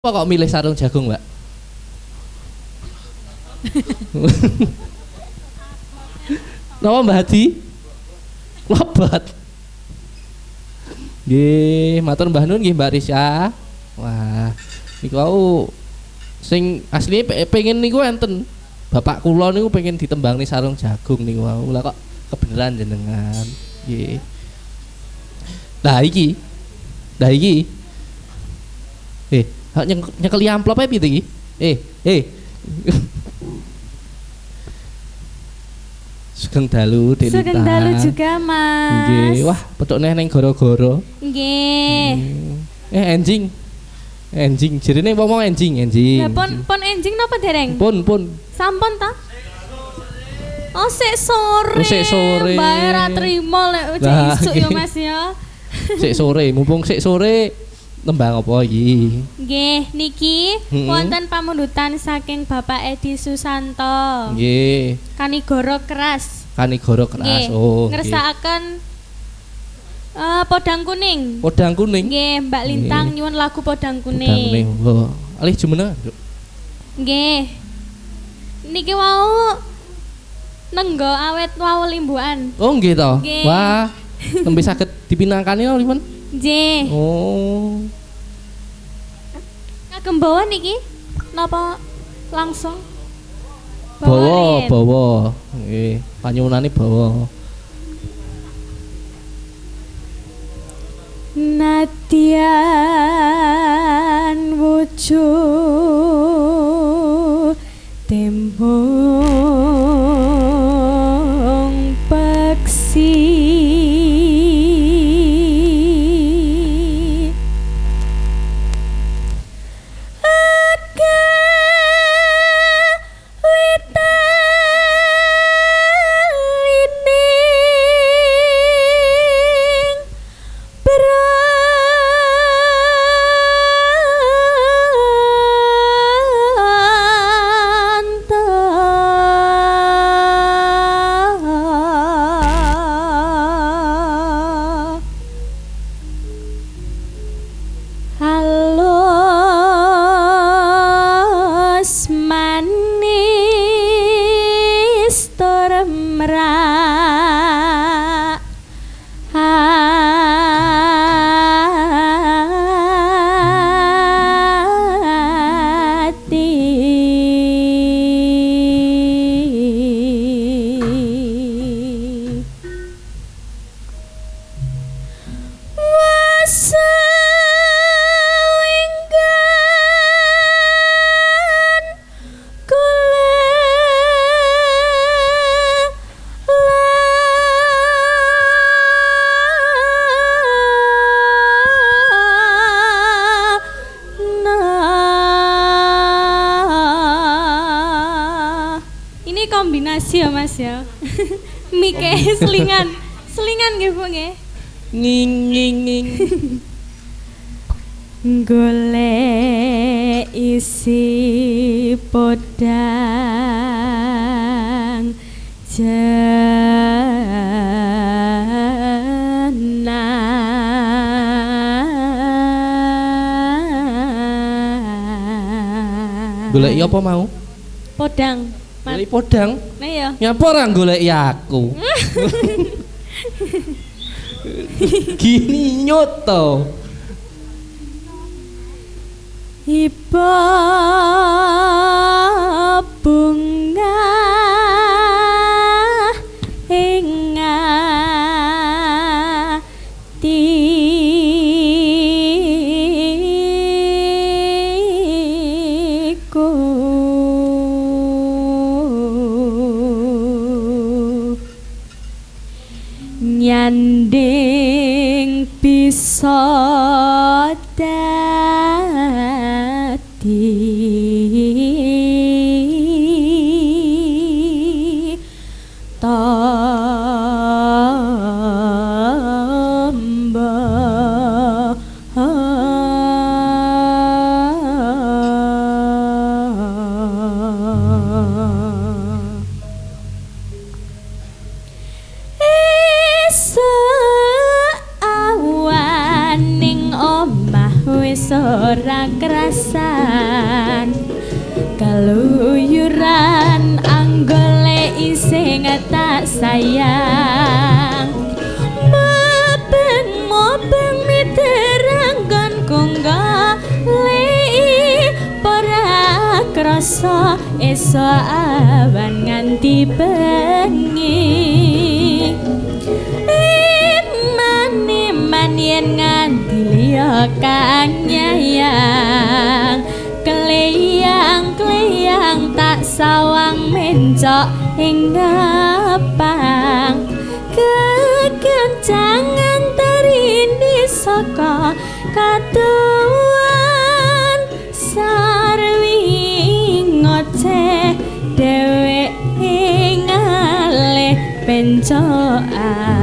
Apa kok milih sarung jagung, Mbak? Napa Mbak Hadi? Lobat. Nggih, matur Mbah Nun nggih Mbak Risya. Wah, niku aku sing asline pengen niku enten. Bapak kula niku pengen ditembangni sarung jagung niku wau. Lah kok kebeneran jenengan. Nggih. Lah iki. Nyekeli amplop ae piye iki? Sugeng dalu Denita. Sugeng dalu juga, Mas. Nggih, wah petuk neh ning goro-goro. Nggih. Enjing, jerene ngomong enjing. Lah pon enjing napa dereng? Pun. Sampun ta? Oh, sik sore. Mbak ra trimo lek isuk ya, Mas ya. Sik sore, mumpung sik sore tembang apa iki? Nggih, niki wonten pamundutan saking Bapak Edi Susanto. Nggih. Kanigoro keras. Oh. Ngersakaken podang kuning. Podang kuning. Nggih, Mbak Lintang nyuwun lagu podang kuning. Podang kuning. Oh, alih jumeneng. Nggih. Niki wau nenggo awet wau limbuan. Oh, nggih to. Wah, tembe saged dipinangkani limen. Nggih. Oh. Ngagem bawa niki napa langsung? Bawa. Nggih, panyuwunane bawa. Nadian wujud tembung peksi kombinasi ya Mas ya. Mike selingan nggih Bu nggih. Nging. Golek isi podang jenang. Golek apa mau? Podang. Golek podang? Nah ya. Nyapa ora golek aku? Gini nyoto. Iba bunga ing atiku nyanding bisa ora krasa Kaluyuran anggole ising tak sayang mobeng miteranggon kunggale para krasa esuk awan nganti bengi man yen nganti liya kang nyayang kleyang tak sawang mencok ing ngapang kekencangan tarini saka katuan sarwi ngoceh dheweke ngalih pencokan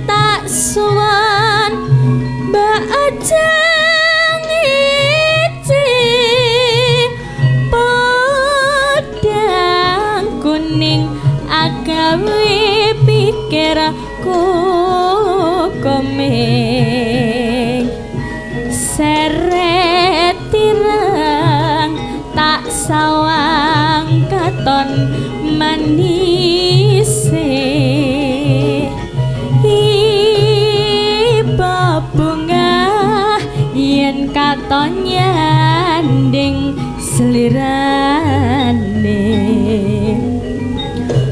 tak suwan mbak ajeng ici podang kuning agawe pikirku komeng seret tirang tak sawang katon manise iba bunga yen katon nyanding slirane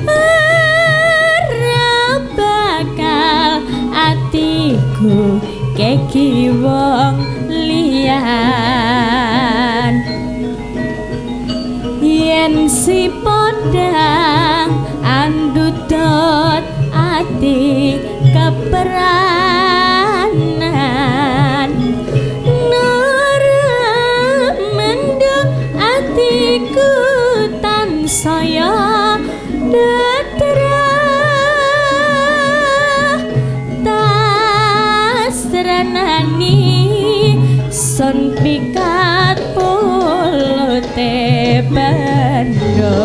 ora bakal atiku keki wong liyan yen si podang andudot ati keperanan nurut menduk atiku tansaya datra tasranani son pikat pulute bando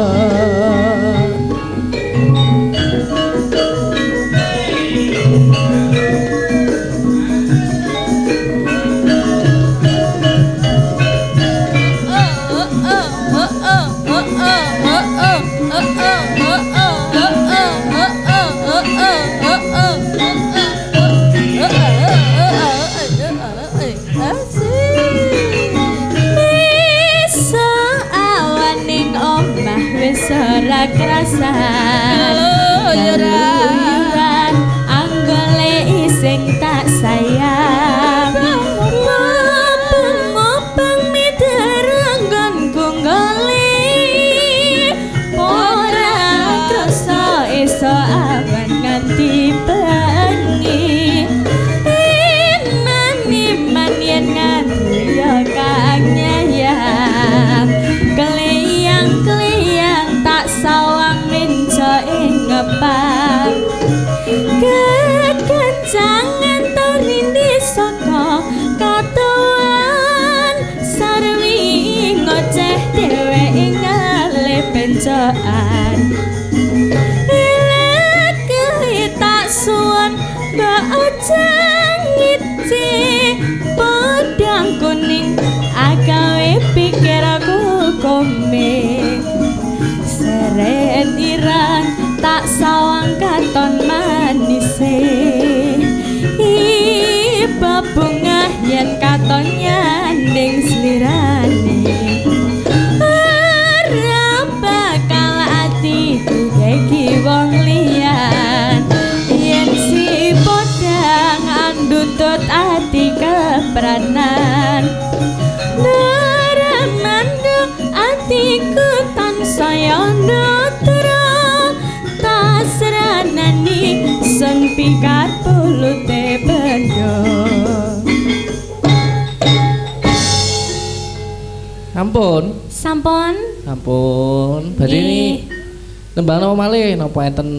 ora krasan kaluyuran anggole ising tak sayang mopeng miteranggon kunggole ora krasa esuk awan nganti bengi iman yen nganti ya kang nyayang kleyang tak sawang menco ing ngepang kekencangan tarindi saka katuan sarwi ngoceh dheweke ngalih pencokan ilek tak suwun mbak ajeng ngici podang kuning agawe pikirku komeng seret irang tak sawang katon manise iba bunga yen katon nyanding slirane ora bakal atiku keki wong liyan yen si podang andutut ati kepranan ora manduk atiku tansaya sun pikat pulute bendo sampun badhe berarti ini nembang napa malih napa enten